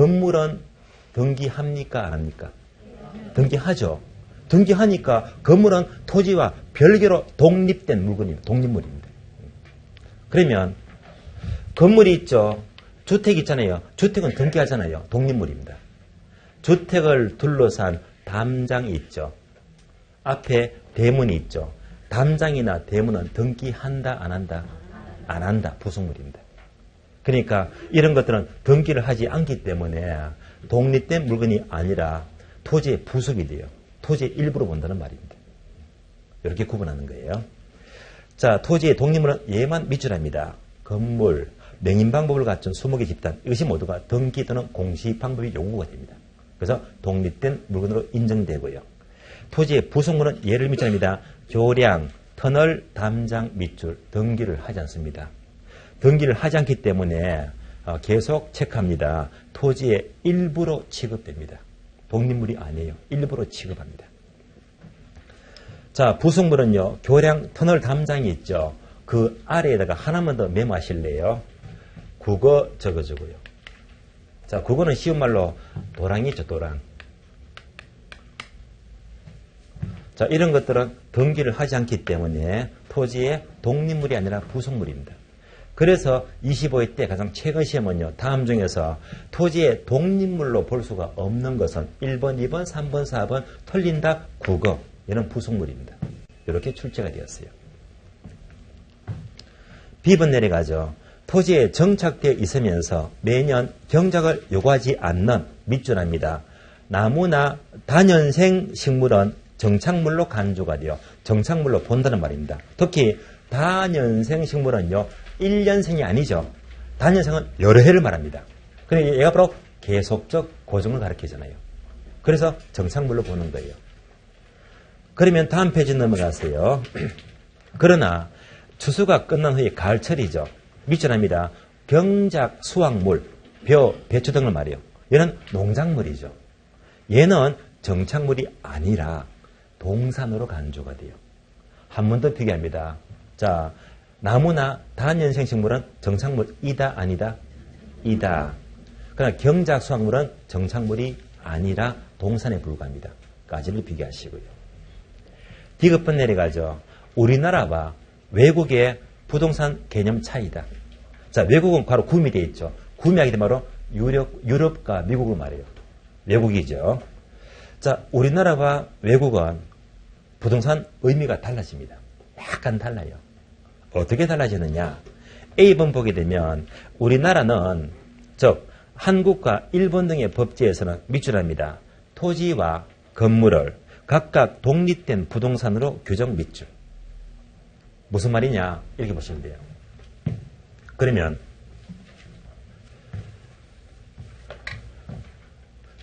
건물은 등기합니까? 안 합니까? 등기하죠. 등기하니까 건물은 토지와 별개로 독립된 물건입니다. 독립물입니다. 그러면 건물이 있죠. 주택이 있잖아요. 주택은 등기하잖아요. 독립물입니다. 주택을 둘러싼 담장이 있죠. 앞에 대문이 있죠. 담장이나 대문은 등기한다, 안 한다? 안 한다. 부속물입니다. 그러니까 이런 것들은 등기를 하지 않기 때문에 독립된 물건이 아니라 토지의 부속이 돼요. 토지의 일부로 본다는 말입니다. 이렇게 구분하는 거예요. 자, 토지의 독립물은 예만 밑줄합니다. 건물, 명인 방법을 갖춘 20개 집단, 이것이 모두가 등기 또는 공시 방법이 요구가 됩니다. 그래서 독립된 물건으로 인정되고요. 토지의 부속물은 예를 밑줄합니다. 교량, 터널, 담장, 밑줄, 등기를 하지 않습니다. 등기를 하지 않기 때문에 계속 체크합니다. 토지의 일부로 취급됩니다. 독립물이 아니에요. 일부로 취급합니다. 자, 부속물은요. 교량, 터널, 담장이 있죠. 그 아래에다가 하나만 더 메모하실래요? 국어 적어주고요. 자, 국어는 쉬운 말로 도랑이 있죠. 도랑. 자, 이런 것들은 등기를 하지 않기 때문에 토지의 독립물이 아니라 부속물입니다. 그래서 25회 때 가장 최근 시험은요. 다음 중에서 토지의 독립물로 볼 수가 없는 것은 1번, 2번, 3번, 4번 틀린다 국어. 이런 부속물입니다. 이렇게 출제가 되었어요. B번 내려가죠. 토지에 정착되어 있으면서 매년 경작을 요구하지 않는 밑줄합니다. 나무나 다년생 식물은 정착물로 간주가 되어 정착물로 본다는 말입니다. 특히 다년생 식물은요. 1년생이 아니죠. 다년생은 여러 해를 말합니다. 그러니까 얘가 바로 계속적 고정을 가리키잖아요. 그래서 정착물로 보는 거예요. 그러면 다음 페이지 넘어가세요. 그러나 추수가 끝난 후에 가을철이죠. 밑줄합니다. 경작, 수확물, 벼, 배추 등을 말해요. 얘는 농작물이죠. 얘는 정착물이 아니라 동산으로 간주가 돼요. 한 번 더 비교합니다. 자, 나무나 다년생 식물은 정착물이다, 아니다? 이다. 그러나 경작, 수확물은 정착물이 아니라 동산에 불과합니다. 까지를 비교하시고요. D급번 내려가죠. 우리나라와 외국의 부동산 개념 차이다. 자, 외국은 바로 구미 되어 있죠. 구미하게 되면 바로 유럽과 미국을 말해요. 외국이죠. 자, 우리나라와 외국은 부동산 의미가 달라집니다. 약간 달라요. 어떻게 달라지느냐? A번 보게 되면 우리나라는 즉 한국과 일본 등의 법제에서는 밑줄합니다. 토지와 건물을 각각 독립된 부동산으로 규정 밑줄. 무슨 말이냐? 이렇게 보시면 돼요. 그러면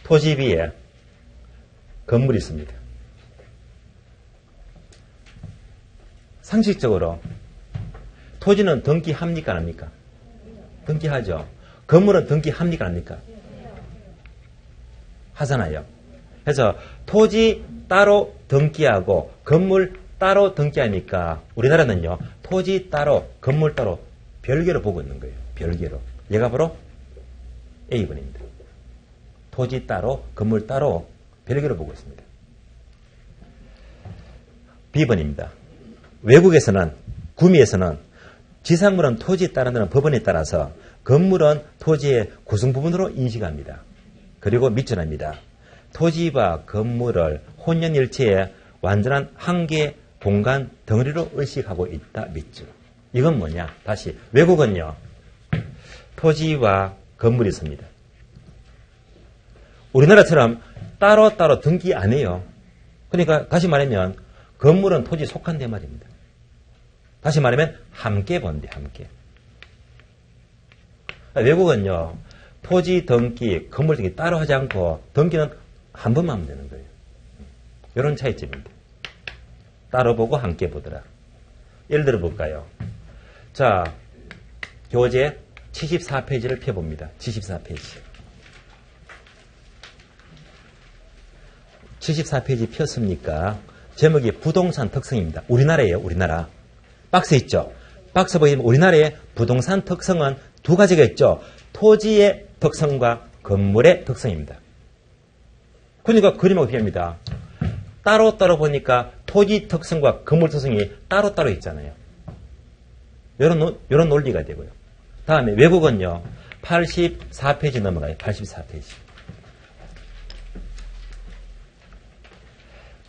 토지 위에 건물이 있습니다. 상식적으로 토지는 등기합니까? 안 합니까? 등기하죠. 건물은 등기합니까? 안 합니까? 하잖아요. 그래서 토지 따로 등기하고 건물 따로 등기하니까 우리나라는요. 토지 따로 건물 따로 별개로 보고 있는 거예요. 별개로. 얘가 바로 A번입니다. 토지 따로 건물 따로 별개로 보고 있습니다. B번입니다. 외국에서는 구미에서는 지상물은 토지에 따른다는 법원에 따라서 건물은 토지의 구성 부분으로 인식합니다. 그리고 밑줄합니다. 토지와 건물을 혼연일체의 완전한 한 개의 공간 덩어리로 의식하고 있다. 밑줄. 이건 뭐냐? 다시 외국은요. 토지와 건물이 있습니다. 우리나라처럼 따로따로 등기 안 해요. 그러니까 다시 말하면 건물은 토지에 속한데 말입니다. 다시 말하면 함께 본대. 함께. 외국은요. 토지 등기, 건물 등기 따로 하지 않고 등기는 한 번만 하면 되는 거예요. 이런 차이점입니다. 따로 보고 함께 보더라. 예를 들어 볼까요? 자, 교재 74페이지를 펴봅니다. 74페이지. 74페이지 폈습니까? 제목이 부동산 특성입니다. 우리나라예요. 우리나라. 박스 있죠? 박스 보시면 우리나라의 부동산 특성은 두 가지가 있죠. 토지의 특성과 건물의 특성입니다. 그러니까 그림하고 비교합니다. 따로따로 보니까 토지 특성과 건물 특성이 따로따로 있잖아요. 이런 논리가 되고요. 다음에 외국은요. 84페이지 넘어가요. 84페이지.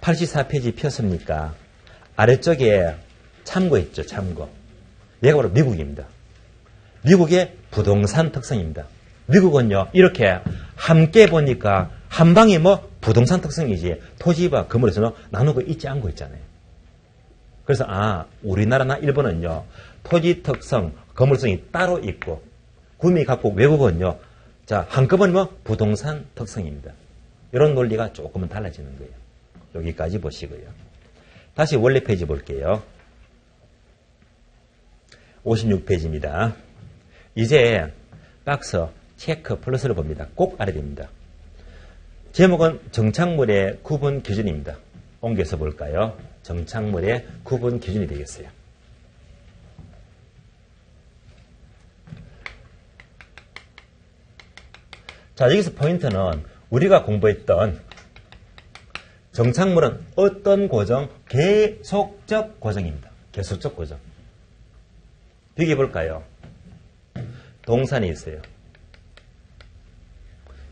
84페이지 폈습니까? 아래쪽에 참고했죠. 참고. 얘가 바로 미국입니다. 미국의 부동산 특성입니다. 미국은요. 이렇게 함께 보니까 한 방에 뭐 부동산 특성이지 토지와 건물에서는 나누고 있지 않고 있잖아요. 그래서 우리나라나 일본은요. 토지 특성, 건물성이 따로 있고 구미 각국 외국은요. 자, 한꺼번에 뭐 부동산 특성입니다. 이런 논리가 조금은 달라지는 거예요. 여기까지 보시고요. 다시 원래 페이지 볼게요. 56페이지입니다. 이제 박스 체크 플러스를 봅니다. 꼭 알아야 됩니다. 제목은 정착물의 구분 기준입니다. 옮겨서 볼까요? 정착물의 구분 기준이 되겠어요. 자, 여기서 포인트는 우리가 공부했던 정착물은 어떤 고정? 계속적 고정입니다. 계속적 고정. 비교해 볼까요? 동산이 있어요.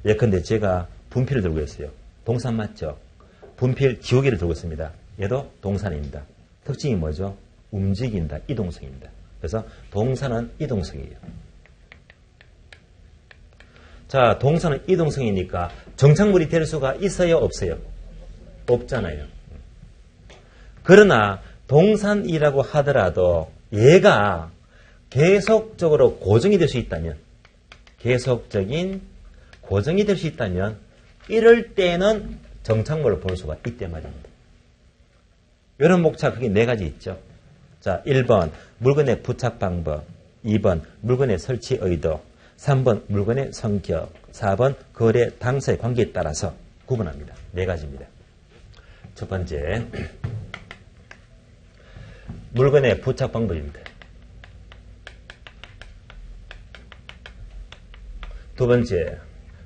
예컨대 제가 분필을 들고 있어요. 동산 맞죠? 분필 지우개를 들고 있습니다. 얘도 동산입니다. 특징이 뭐죠? 움직인다, 이동성입니다. 그래서 동산은 이동성이에요. 자, 동산은 이동성이니까 정착물이 될 수가 있어요, 없어요? 없잖아요. 그러나 동산이라고 하더라도 얘가 계속적으로 고정이 될 수 있다면, 계속적인 고정이 될 수 있다면 이럴 때는 정착물을 볼 수가 있단 말입니다. 이런 목차 크게 네 가지 있죠. 자, 1번 물건의 부착 방법, 2번 물건의 설치 의도, 3번 물건의 성격, 4번 거래 당사의 관계에 따라서 구분합니다. 네 가지입니다. 첫 번째, 물건의 부착 방법입니다. 두 번째,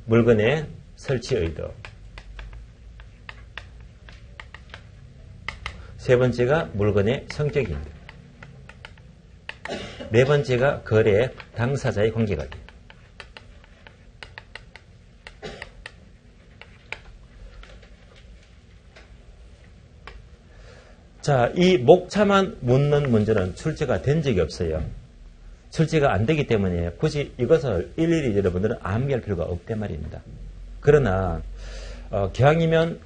물건의 설치 의도. 세 번째가 물건의 성격입니다. 네 번째가 거래 당사자의 관계가 돼요. 자, 이 목차만 묻는 문제는 출제가 된 적이 없어요. 출제가 안 되기 때문에 굳이 이것을 일일이 여러분들은 암기할 필요가 없단 말입니다. 그러나 기왕이면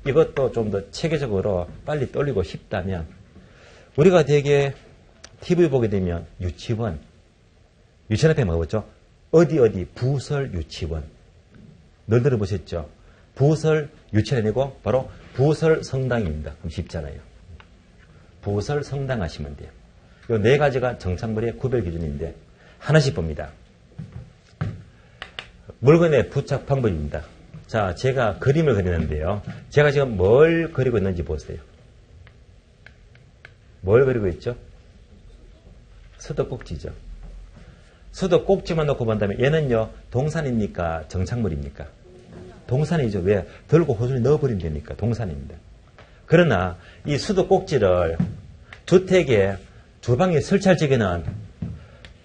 이것도 좀 더 체계적으로 빨리 떠올리고 싶다면 우리가 되게 TV 보게 되면 유치원 앞에 뭐였죠? 어디 부설 유치원 늘 들어보셨죠? 부설 유치원이 아니고 바로 부설 성당입니다. 그럼 쉽잖아요. 부설 성당 하시면 돼요. 이 네 가지가 정착물의 구별 기준인데 하나씩 봅니다. 물건의 부착 방법입니다. 자, 제가 그림을 그리는데요. 제가 지금 뭘 그리고 있는지 보세요. 뭘 그리고 있죠? 수도꼭지죠. 수도꼭지만 놓고 본다면 얘는요. 동산입니까? 정착물입니까? 동산이죠. 왜? 들고 호수를 넣어버리면 되니까 동산입니다. 그러나 이 수도꼭지를 주택에 주방에 설치할 적에는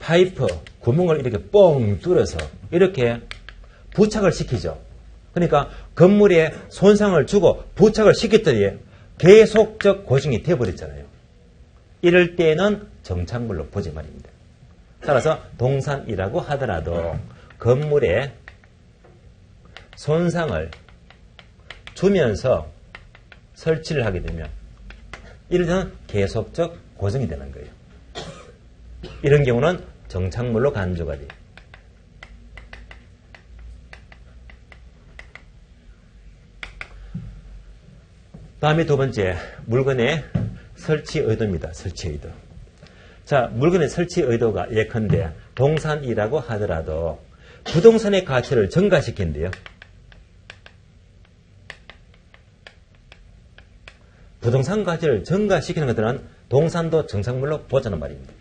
파이프 구멍을 이렇게 뻥 뚫어서 이렇게 부착을 시키죠. 그러니까 건물에 손상을 주고 부착을 시켰더니 계속적 고정이 되어버렸잖아요. 이럴 때는 정착물로 보지 말입니다. 따라서 동산이라고 하더라도 건물에 손상을 주면서 설치를 하게 되면 이럴 때는 계속적 고정이 되는 거예요. 이런 경우는 정착물로 간주가 돼요. 다음에 두 번째, 물건의 설치 의도입니다. 설치 의도. 자, 물건의 설치 의도가 예컨대 동산이라고 하더라도 부동산의 가치를 증가시킨대요. 부동산 가치를 증가시키는 것들은 동산도 정착물로 보자는 말입니다.